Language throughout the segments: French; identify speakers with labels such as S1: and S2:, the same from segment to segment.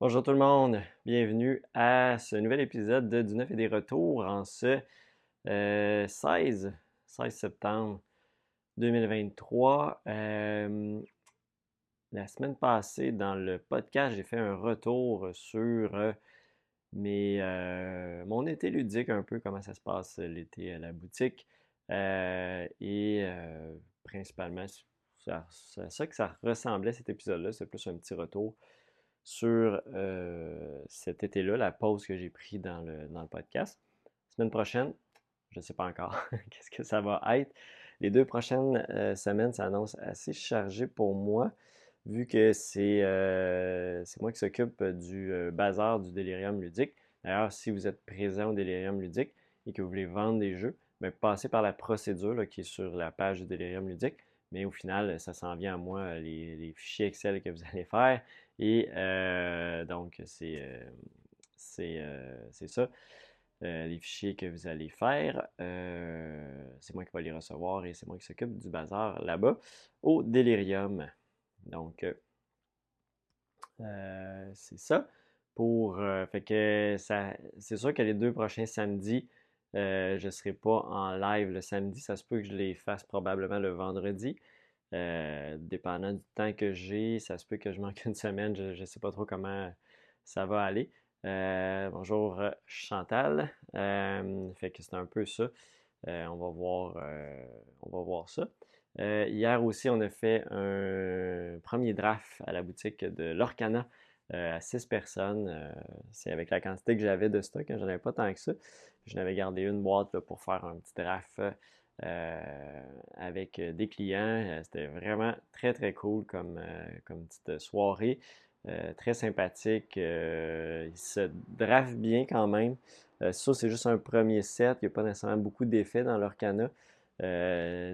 S1: Bonjour tout le monde, bienvenue à ce nouvel épisode de Du Neuf et des Retours en ce 16 septembre 2023. La semaine passée, dans le podcast, j'ai fait un retour sur mon été ludique, un peu comment ça se passe l'été à la boutique. Principalement, c'est à ça que ça ressemblait cet épisode-là, c'est plus un petit retour sur cet été-là, la pause que j'ai pris dans le podcast. Semaine prochaine, je ne sais pas encore qu'est-ce que ça va être. Les deux prochaines semaines s'annoncent assez chargées pour moi, vu que c'est moi qui s'occupe du bazar du Delirium ludique. D'ailleurs, si vous êtes présent au Delirium ludique et que vous voulez vendre des jeux, ben, passez par la procédure là, qui est sur la page du Delirium ludique. Mais au final, ça s'en vient à moi, les fichiers Excel que vous allez faire. Donc, c'est ça. Les fichiers que vous allez faire, c'est moi qui vais les recevoir et c'est moi qui s'occupe du bazar là-bas au Delirium. Donc, c'est ça. Fait que ça, c'est sûr que les deux prochains samedis, je ne serai pas en live le samedi. Ça se peut que je les fasse probablement le vendredi. Dépendant du temps que j'ai, ça se peut que je manque une semaine. Je ne sais pas trop comment ça va aller. Bonjour Chantal. Fait que c'est un peu ça. On va voir ça. Hier aussi, on a fait un premier draft à la boutique de l'Orcana à 6 personnes. C'est avec la quantité que j'avais de stock, hein, j'en avais pas tant que ça. Je n'avais gardé une boîte là, pour faire un petit draft avec des clients. C'était vraiment très très cool comme petite soirée. Très sympathique. Il se draft bien quand même. Ça, c'est juste un premier set. Il n'y a pas nécessairement beaucoup d'effets dans leur cana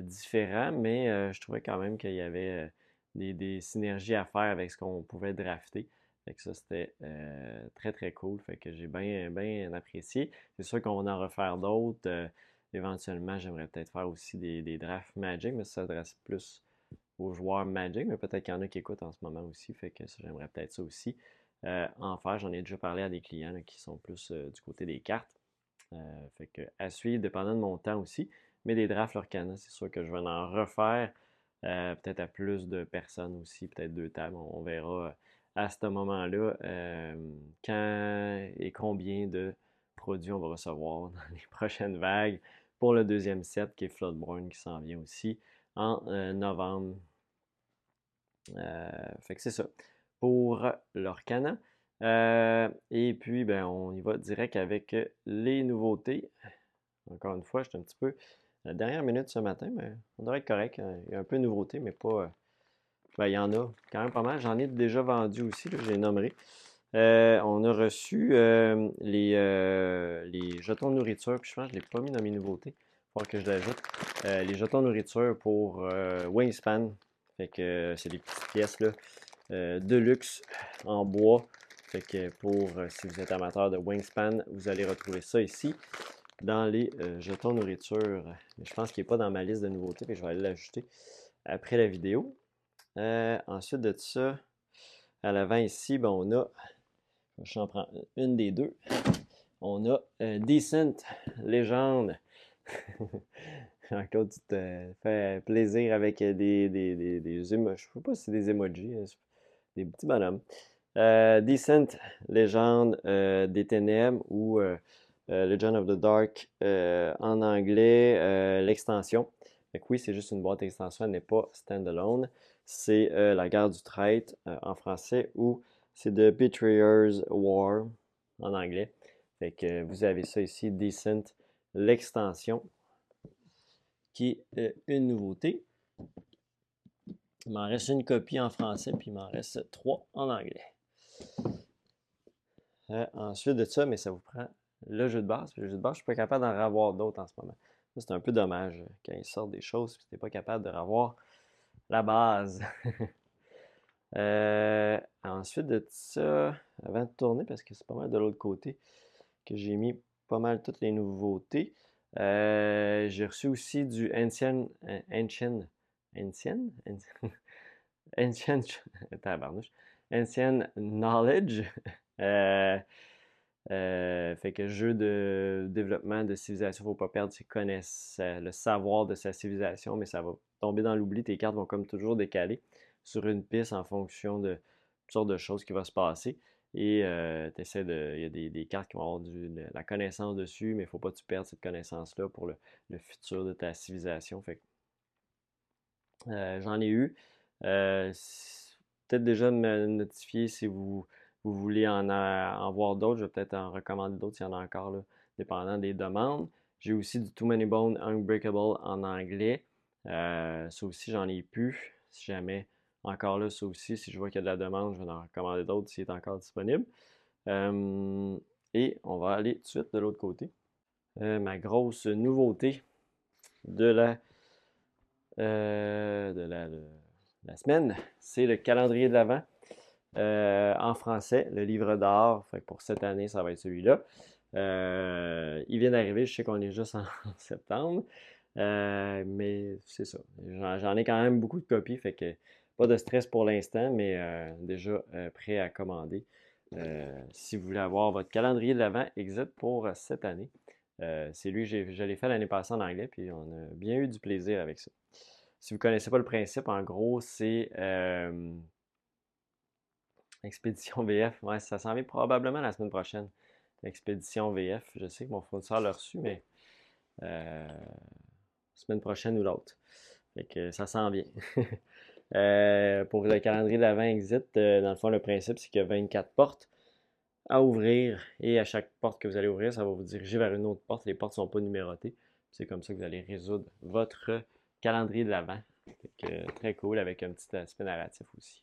S1: différents, mais je trouvais quand même qu'il y avait des synergies à faire avec ce qu'on pouvait drafter. Fait que ça, c'était très très cool. Fait que j'ai bien bien apprécié. C'est sûr qu'on va en refaire d'autres. Éventuellement, j'aimerais peut-être faire aussi des drafts Magic, mais ça s'adresse plus aux joueurs Magic, mais peut-être qu'il y en a qui écoutent en ce moment aussi, fait que j'aimerais peut-être ça aussi en faire. J'en ai déjà parlé à des clients là, qui sont plus du côté des cartes. Fait que à suivre, dépendant de mon temps aussi. Mais des drafts Lorcana, c'est sûr que je vais en refaire. Peut-être à plus de personnes aussi, peut-être deux tables. On verra à ce moment-là quand et combien de produits on va recevoir dans les prochaines vagues pour le deuxième set qui est Floodborne qui s'en vient aussi en novembre. Fait que c'est ça pour l'Orcana. Et puis, ben, on y va direct avec les nouveautés. Encore une fois, j'étais un petit peu à la dernière minute ce matin, mais on devrait être correct. Il y a un peu de nouveautés, mais pas. Ben, il y en a quand même pas mal. J'en ai déjà vendu aussi, là, je les nommerai. On a reçu les jetons de nourriture, puis je pense que je ne l'ai pas mis dans mes nouveautés. Il va falloir que je l'ajoute. Les jetons de nourriture pour Wingspan. Fait que c'est des petites pièces là, de luxe en bois. Fait que si vous êtes amateur de Wingspan, vous allez retrouver ça ici dans les jetons nourriture. Mais je pense qu'il n'est pas dans ma liste de nouveautés, mais je vais aller l'ajouter après la vidéo. Ensuite de ça, à l'avant ici, ben, on a, je en prends une des deux, on a Decent Légende. Jean-Claude, tu te fais plaisir avec des emojis. Je ne sais pas si c'est des emojis, des petits bonhommes. Decent Légende des Ténèbres ou Legend of the Dark en anglais, l'extension. Fait que oui, c'est juste une boîte d'extension, elle n'est pas standalone. C'est La guerre du traître en français ou c'est The Betrayer's War en anglais. Fait que vous avez ça ici, Decent, l'extension, qui est une nouveauté. Il m'en reste une copie en français, puis il m'en reste trois en anglais. Ensuite de ça, mais ça vous prend le jeu de base. Le jeu de base, je suis pas capable d'en avoir d'autres en ce moment. C'est un peu dommage quand ils sortent des choses et tu n'es pas capable de revoir la base. Ensuite de ça, avant de tourner, parce que c'est pas mal de l'autre côté que j'ai mis pas mal toutes les nouveautés. J'ai reçu aussi du Ancient, Ancient, Ancient, Tabarnouche. Ancient Knowledge. Euh, fait que jeu de développement de civilisation, faut pas perdre le savoir de sa civilisation, mais ça va tomber dans l'oubli. Tes cartes vont comme toujours décaler sur une piste en fonction de toutes sortes de choses qui vont se passer. Et il y a des cartes qui vont avoir la connaissance dessus, mais il faut pas que tu perdes cette connaissance-là pour le futur de ta civilisation. Fait que, j'en ai eu. Peut-être déjà me notifier si vous voulez en voir d'autres. Je vais peut-être en recommander d'autres s'il y en a encore, là, dépendant des demandes. J'ai aussi du Too Many Bones Unbreakable en anglais. Ça aussi, j'en ai plus. Si jamais, encore là, ça aussi, si je vois qu'il y a de la demande, je vais en recommander d'autres s'il est encore disponible. Euh, et on va aller tout de suite de l'autre côté. Ma grosse nouveauté de la semaine, c'est le calendrier de l'Avent en français, le livre d'or. Fait que pour cette année, ça va être celui-là. Il vient d'arriver, je sais qu'on est juste en septembre, mais c'est ça. J'en ai quand même beaucoup de copies, fait que pas de stress pour l'instant, mais déjà prêt à commander. Si vous voulez avoir votre calendrier de l'Avent exit pour cette année. C'est lui, je l'ai fait l'année passée en anglais, puis on a bien eu du plaisir avec ça. Si vous ne connaissez pas le principe, en gros, c'est Expédition VF. Ouais, ça s'en vient probablement la semaine prochaine. Expédition VF. Je sais que mon fournisseur l'a reçu, mais euh, semaine prochaine ou l'autre. Fait que ça s'en vient. Pour le calendrier de l'Avent Exit, dans le fond, le principe, c'est qu'il y a 24 portes à ouvrir et à chaque porte que vous allez ouvrir, ça va vous diriger vers une autre porte. Les portes ne sont pas numérotées. C'est comme ça que vous allez résoudre votre calendrier de l'Avent. Très cool avec un petit aspect narratif aussi.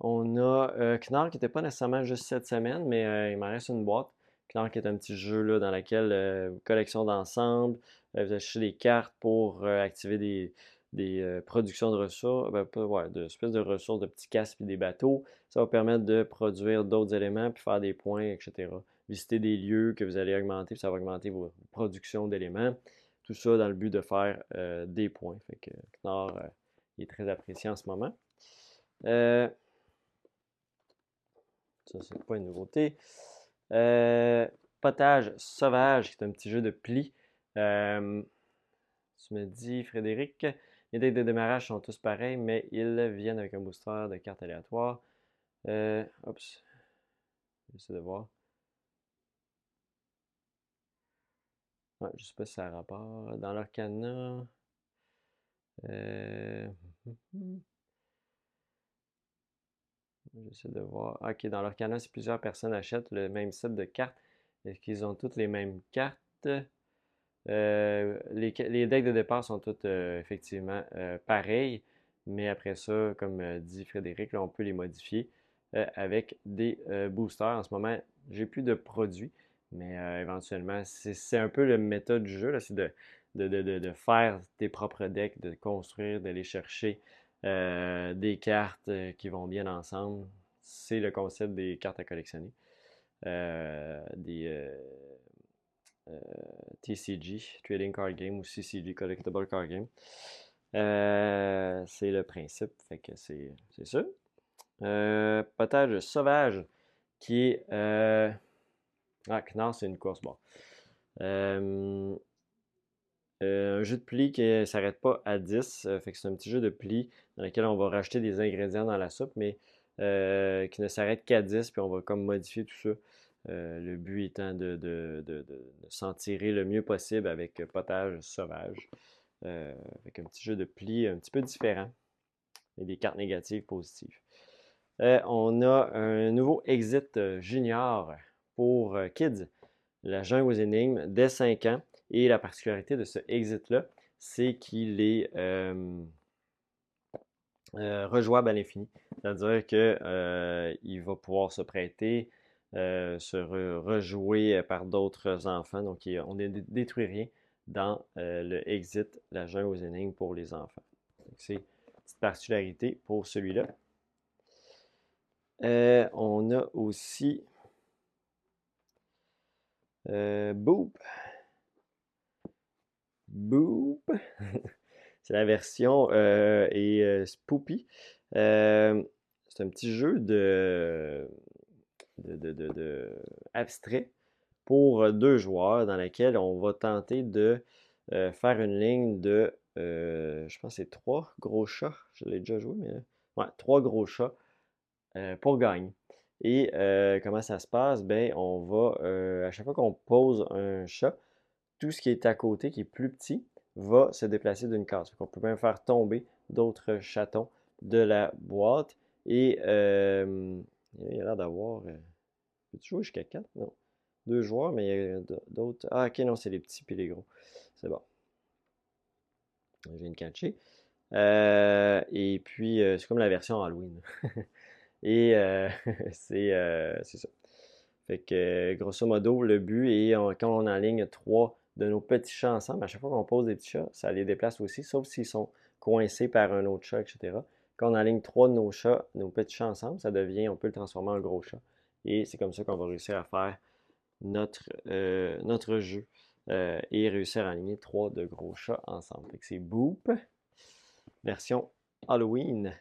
S1: On a Knorr qui n'était pas nécessairement juste cette semaine, mais il m'en reste une boîte. Knorr qui est un petit jeu là, dans lequel collection d'ensemble, vous achetez des cartes pour activer des productions de ressources, ouais, espèces de ressources, de petits casques et des bateaux. Ça va permettre de produire d'autres éléments puis faire des points, etc. Visiter des lieux que vous allez augmenter, puis ça va augmenter vos productions d'éléments. Tout ça dans le but de faire des points. Fait que Knorr est très apprécié en ce moment. Euh, Ça, c'est pas une nouveauté. Euh, Potage sauvage, qui est un petit jeu de pli. Euh, Tu me dis, Frédéric, les decks de démarrage sont tous pareils, mais ils viennent avec un booster de cartes aléatoires. Oups, j'essaie de voir. Ouais, je sais pas si ça a rapport. Dans l'Arcana, euh, j'essaie de voir. Ok, dans l'Arcana, si plusieurs personnes achètent le même set de cartes, est-ce qu'ils ont toutes les mêmes cartes? Les decks de départ sont tous effectivement pareils, mais après ça, comme dit Frédéric, là, on peut les modifier avec des boosters. En ce moment, j'ai plus de produits, mais éventuellement, c'est un peu le méthode du jeu, c'est de faire tes propres decks, de construire, d'aller chercher des cartes qui vont bien ensemble. C'est le concept des cartes à collectionner. Des euh, TCG, Trading Card Game, ou CCG, Collectible Card Game. C'est le principe, fait que c'est ça. Potage sauvage, qui est... Ah, Knorr, c'est une course, bon. Euh, un jeu de pli qui ne s'arrête pas à 10, fait que c'est un petit jeu de pli dans lequel on va rajouter des ingrédients dans la soupe, mais qui ne s'arrête qu'à 10, puis on va comme modifier tout ça. Le but étant de s'en tirer le mieux possible avec potage sauvage. Avec un petit jeu de pli un petit peu différent et des cartes négatives positives. On a un nouveau Exit Junior pour Kids, la jungle aux énigmes, dès 5 ans. Et la particularité de ce Exit-là, c'est qu'il est rejouable à l'infini. C'est-à-dire qu'il va pouvoir se prêter, rejouer par d'autres enfants. Donc, on ne détruit rien dans le Exit, la jungle aux énigmes pour les enfants. C'est une petite particularité pour celui-là. On a aussi Boop. Boop. C'est la version et Spoopy. C'est c'est un petit jeu abstrait pour deux joueurs dans lequel on va tenter de faire une ligne de, je pense que c'est trois gros chats. Je l'ai déjà joué, mais ouais, trois gros chats pour gagner. Et comment ça se passe? Ben, on va, à chaque fois qu'on pose un chat, tout ce qui est à côté, qui est plus petit, va se déplacer d'une case. On peut même faire tomber d'autres chatons de la boîte. Et il y a l'air d'avoir. Peux-tu jouer jusqu'à 4? Non. Deux joueurs, mais il y a d'autres. Ah, ok, non, c'est les petits puis les gros. C'est bon. Je viens de catcher. Et puis, c'est comme la version Halloween. Et c'est ça. Fait que, grosso modo, le but est, quand on enligne trois de nos petits chats ensemble, à chaque fois qu'on pose des petits chats, ça les déplace aussi, sauf s'ils sont coincés par un autre chat, etc. Quand on enligne trois de nos chats, nos petits chats ensemble, ça devient, on peut le transformer en gros chat. Et c'est comme ça qu'on va réussir à faire notre jeu et réussir à aligner trois de gros chats ensemble. Fait que c'est Boop, version Halloween.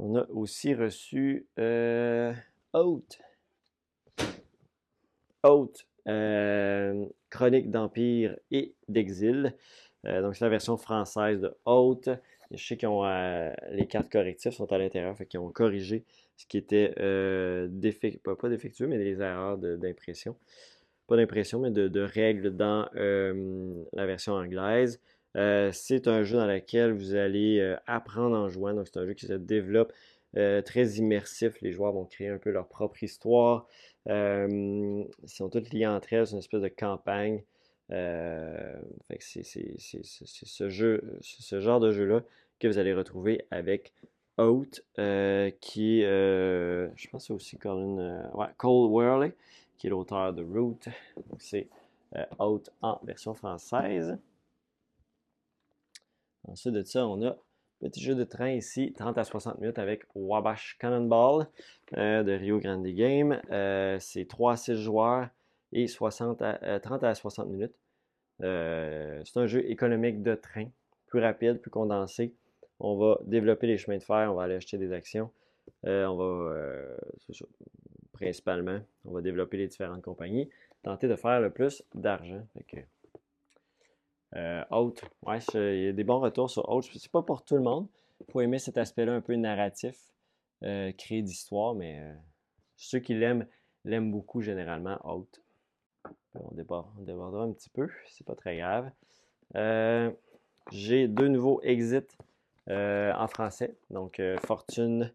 S1: On a aussi reçu Haute. Haute, Chronique d'Empire et d'Exil. Donc, c'est la version française de Haute. Je sais qu'ils ont les cartes correctives sont à l'intérieur, fait qu'ils ont corrigé ce qui était pas défectueux, mais des erreurs d'impression. Pas d'impression, mais de règles dans la version anglaise. C'est un jeu dans lequel vous allez apprendre en jouant. Donc, c'est un jeu qui se développe très immersif. Les joueurs vont créer un peu leur propre histoire. Ils sont tous liés entre elles. C'est une espèce de campagne. Fait que c'est ce genre de jeu-là que vous allez retrouver avec Oath, qui est, je pense que c'est aussi Cole Wehrle, qui est l'auteur de Root. Donc c'est Oath en version française. Ensuite de ça, on a petit jeu de train ici, 30 à 60 minutes avec Wabash Cannonball de Rio Grande Game. C'est 3 à 6 joueurs et 30 à 60 minutes. C'est un jeu économique de train, plus rapide, plus condensé. On va développer les chemins de fer, on va aller acheter des actions. On va, principalement, on va développer les différentes compagnies, tenter de faire le plus d'argent. Haute, ouais, il y a des bons retours sur Haute. C'est pas pour tout le monde. Il faut aimer cet aspect-là un peu narratif, créer d'histoire, mais ceux qui l'aiment beaucoup généralement Haute. On débordera un petit peu, c'est pas très grave. J'ai deux nouveaux exits en français. Donc, Fortune,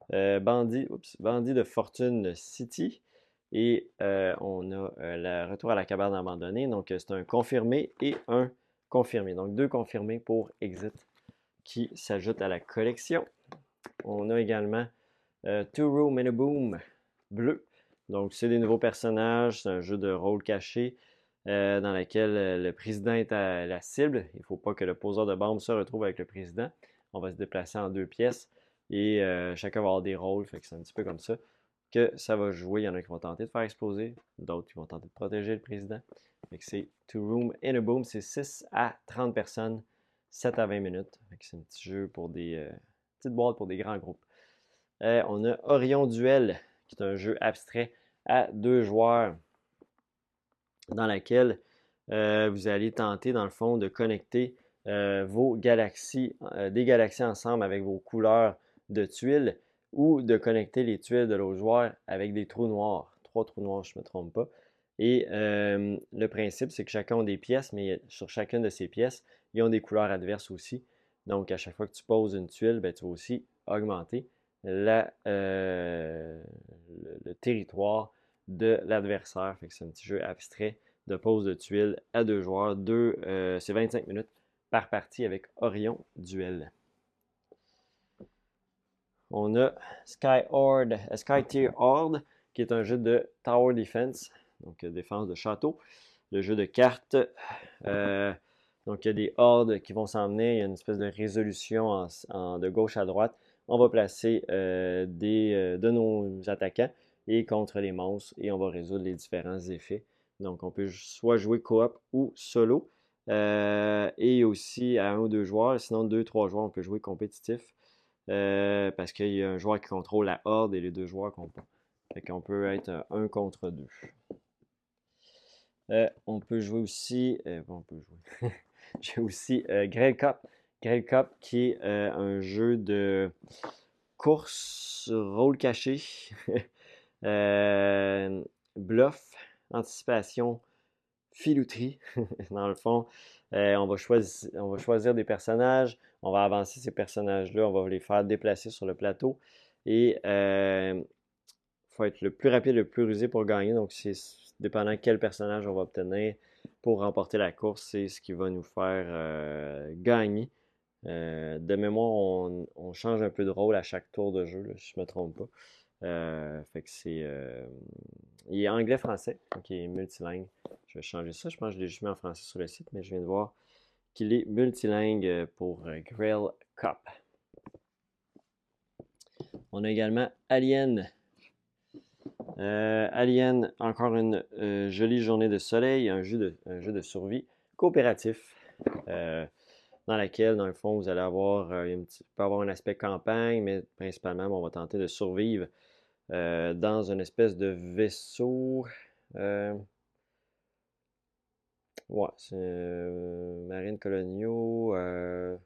S1: Bandit de Fortune City. Et on a le retour à la cabane abandonnée. Donc, c'est un confirmé et un confirmé. Donc, deux confirmés pour Exit qui s'ajoutent à la collection. On a également Two Room and a Boom bleu. Donc, c'est des nouveaux personnages. C'est un jeu de rôle caché dans lequel le président est à la cible. Il ne faut pas que le poseur de bombe se retrouve avec le président. On va se déplacer en deux pièces et chacun va avoir des rôles. Fait que c'est un petit peu comme ça que ça va jouer. Il y en a qui vont tenter de faire exploser, d'autres qui vont tenter de protéger le président. Fait que c'est Two Room and a Boom. C'est 6 à 30 personnes, 7 à 20 minutes. Fait que c'est un petit jeu pour des petites boîtes pour des grands groupes. On a Orion Duel, qui est un jeu abstrait à deux joueurs dans laquelle vous allez tenter, dans le fond, de connecter vos galaxies, des galaxies ensemble avec vos couleurs de tuiles ou de connecter les tuiles de l'autre joueur avec des trous noirs. Trois trous noirs, je ne me trompe pas. Et le principe, c'est que chacun a des pièces, mais sur chacune de ces pièces, ils ont des couleurs adverses aussi. Donc, à chaque fois que tu poses une tuile, ben, tu vas aussi augmenter le territoire de l'adversaire. C'est un petit jeu abstrait de pose de tuiles à deux joueurs. C'est 25 minutes par partie avec Orion Duel. On a Sky Tier Horde, qui est un jeu de Tower Defense, donc défense de château. Le jeu de cartes. Donc, il y a des hordes qui vont s'emmener. Il y a une espèce de résolution de gauche à droite. On va placer de nos attaquants et contre les monstres et on va résoudre les différents effets. Donc, on peut soit jouer coop ou solo. Et aussi à un ou deux joueurs. Sinon, deux, trois joueurs, on peut jouer compétitif. parce qu'il y a un joueur qui contrôle la horde et les deux joueurs comptent pas. Fait qu'on peut être un contre deux. On peut jouer aussi. Bon, on peut jouer. J'ai aussi Grail Cup. Grail Cup qui est un jeu de course, rôle caché, bluff, anticipation, filouterie. Dans le fond, on va choisir des personnages, on va avancer ces personnages-là, on va les faire déplacer sur le plateau et il faut être le plus rapide, le plus rusé pour gagner. Donc, c'est dépendant quel personnage on va obtenir pour remporter la course, c'est ce qui va nous faire gagner. De mémoire, on change un peu de rôle à chaque tour de jeu, là, si je ne me trompe pas. Fait que c'est. Il est anglais-français, donc il est multilingue. Je vais changer ça. Je pense que je l'ai juste mis en français sur le site, mais je viens de voir qu'il est multilingue pour Grail Cup. On a également Alien. Alien, encore une jolie journée de soleil, un jeu de survie coopératif. Dans laquelle, dans le fond, vous allez avoir, peut avoir un aspect campagne, mais principalement, on va tenter de survivre dans une espèce de vaisseau. Ouais, c'est marines coloniaux, une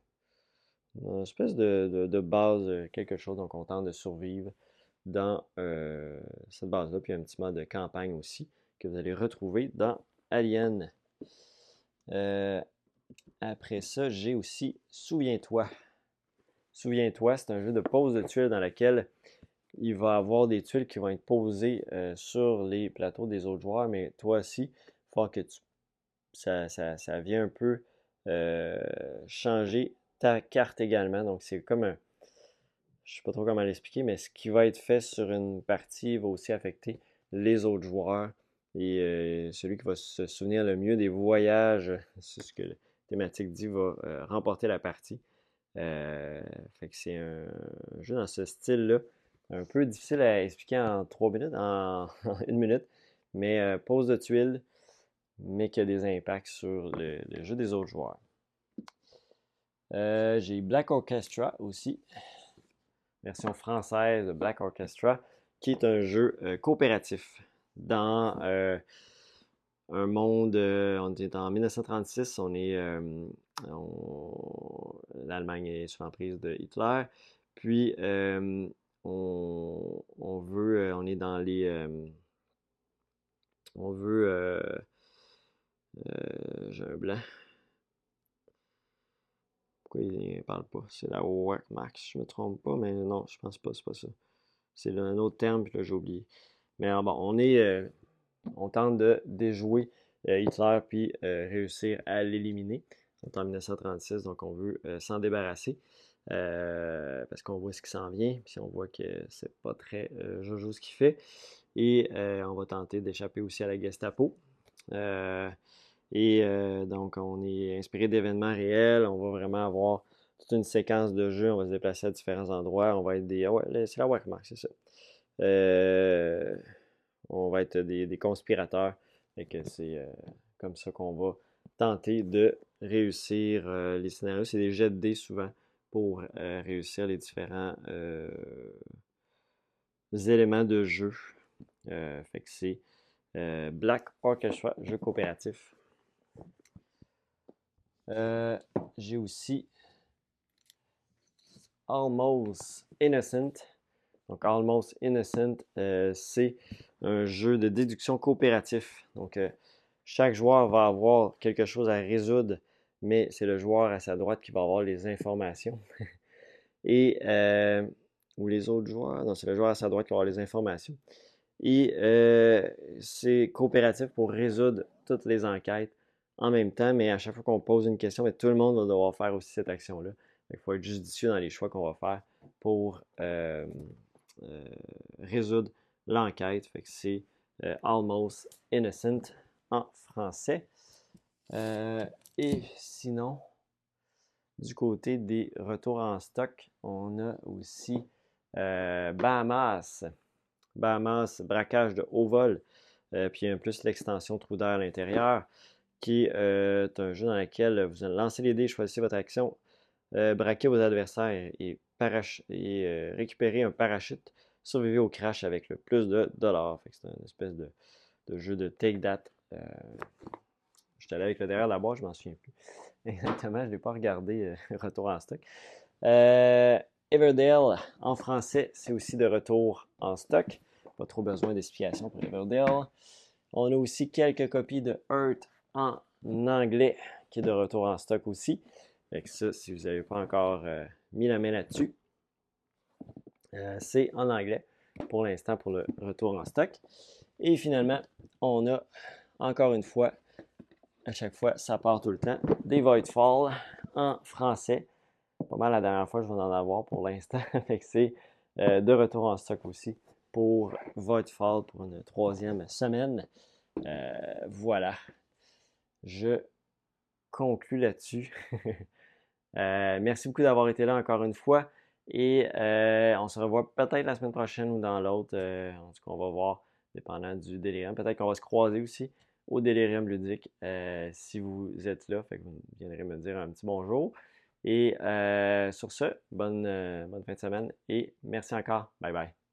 S1: espèce de base, quelque chose, donc on tente de survivre dans cette base-là. Puis il y a un petit mode de campagne aussi que vous allez retrouver dans Alien. Après ça, j'ai aussi Souviens-toi. Souviens-toi, c'est un jeu de pose de tuiles dans lequel il va y avoir des tuiles qui vont être posées sur les plateaux des autres joueurs, mais toi aussi, il faut que ça vient un peu changer ta carte également. Donc, c'est comme un. Je ne sais pas trop comment l'expliquer, mais ce qui va être fait sur une partie va aussi affecter les autres joueurs. Et celui qui va se souvenir le mieux des voyages, c'est ce que la thématique dit, va remporter la partie. Fait que c'est un jeu dans ce style-là, un peu difficile à expliquer en 3 minutes, en 1 minute, mais pose de tuiles, mais qui a des impacts sur le jeu des autres joueurs. J'ai Black Orchestra aussi, version française de Black Orchestra, qui est un jeu coopératif dans un monde, on est en 1936, l'Allemagne est sous l'emprise de Hitler, puis on est dans on veut, j'ai un blanc, pourquoi il ne parle pas? C'est la Wehrmacht, je me trompe pas, mais non, je pense pas, c'est pas ça. C'est un autre terme, puis là j'ai oublié. Mais bon, on tente de déjouer Hitler puis réussir à l'éliminer. On est en 1936, donc on veut s'en débarrasser parce qu'on voit ce qui s'en vient, puis on voit que c'est pas très jojo ce qu'il fait. Et on va tenter d'échapper aussi à la Gestapo. Donc on est inspiré d'événements réels, on va vraiment avoir toute une séquence de jeu, on va se déplacer à différents endroits, on va être des. Ah ouais, c'est la Wehrmacht, c'est ça. On va être des conspirateurs. Et que c'est comme ça qu'on va tenter de réussir les scénarios. C'est des jets de dés souvent pour réussir les différents éléments de jeu. Fait que c'est Black Orchestra, jeu coopératif. J'ai aussi Almost Innocent. Donc, Almost Innocent, c'est un jeu de déduction coopératif. Donc, chaque joueur va avoir quelque chose à résoudre, mais c'est le joueur à sa droite qui va avoir les informations. Et, ou les autres joueurs, non, c'est le joueur à sa droite qui va avoir les informations. Et c'est coopératif pour résoudre toutes les enquêtes en même temps, mais à chaque fois qu'on pose une question, tout le monde va devoir faire aussi cette action-là. Il faut être judicieux dans les choix qu'on va faire pour résoudre l'enquête. Fait que c'est Almost Innocent en français. Et sinon, du côté des retours en stock, on a aussi Bahamas. Bahamas, braquage de haut vol. Puis en plus l'extension trou d'air à l'intérieur, qui est un jeu dans lequel vous lancez les dés, choisissez votre action. braquer vos adversaires et récupérer un parachute. Survivez au crash avec le plus de dollars. Fait que c'est une espèce de jeu de take that. Je suis allé avec le derrière de la boîte, je m'en souviens plus. Exactement, je ne l'ai pas regardé, retour en stock. Everdale, en français, c'est aussi de retour en stock. Pas trop besoin d'explication pour Everdale. On a aussi quelques copies de Earth en anglais qui est de retour en stock aussi. Fait que ça, si vous n'avez pas encore mis la main là-dessus, c'est en anglais pour l'instant pour le retour en stock. Et finalement, on a encore une fois, à chaque fois, ça part tout le temps, des Voidfall en français. Pas mal la dernière fois, je vais en avoir pour l'instant. Fait que c'est de retour en stock aussi pour Voidfall pour une troisième semaine. Voilà. Je conclus là-dessus. Merci beaucoup d'avoir été là encore une fois. Et on se revoit peut-être la semaine prochaine ou dans l'autre. En tout cas, on va voir, dépendant du Delirium. Peut-être qu'on va se croiser aussi au Delirium ludique si vous êtes là. Fait que vous viendrez me dire un petit bonjour. Et sur ce, bonne fin de semaine et merci encore. Bye bye.